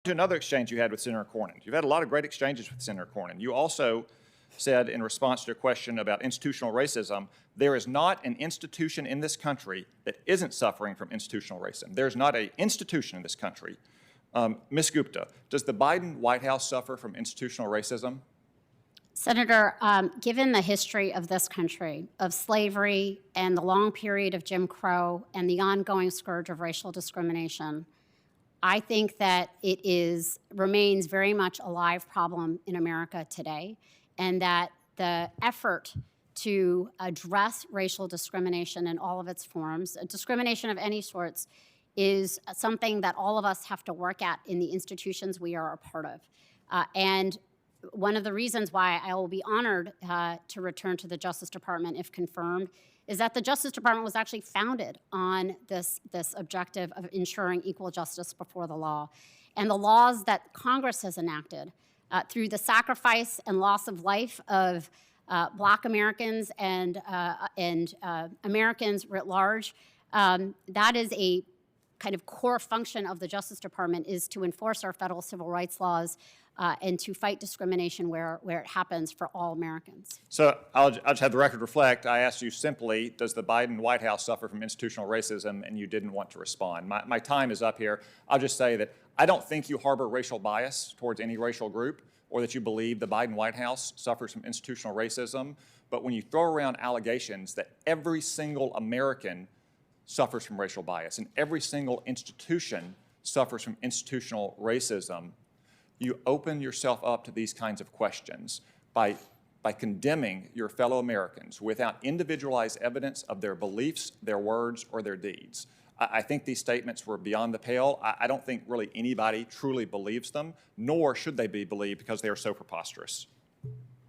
to another exchange you had with Senator Cornyn. You've had a lot of great exchanges with Senator Cornyn. You also said in response to a question about institutional racism, there is not an institution in this country that isn't suffering from institutional racism. There's not an institution in this country. Ms. Gupta, does the Biden White House suffer from institutional racism? Senator, given the history of this country, of slavery and the long period of Jim Crow and the ongoing scourge of racial discrimination, I think that it remains very much a live problem in America today, and that the effort to address racial discrimination in all of its forms, discrimination of any sorts, is something that all of us have to work at in the institutions we are a part of. And one of the reasons why I will be honored to return to the Justice Department if confirmed is that the Justice Department was actually founded on this objective of ensuring equal justice before the law. And the laws that Congress has enacted through the sacrifice and loss of life of Black Americans and Americans writ large, that is a kind of core function of the Justice Department, is to enforce our federal civil rights laws and to fight discrimination where it happens for all Americans. So I'll just have the record reflect. I asked you simply, does the Biden White House suffer from institutional racism, and you didn't want to respond. My time is up here. I'll just say that I don't think you harbor racial bias towards any racial group, or that you believe the Biden White House suffers from institutional racism. But when you throw around allegations that every single American suffers from racial bias and every single institution suffers from institutional racism, you open yourself up to these kinds of questions by condemning your fellow Americans without individualized evidence of their beliefs, their words, or their deeds. I think these statements were beyond the pale. I don't think really anybody truly believes them, nor should they be believed because they are so preposterous.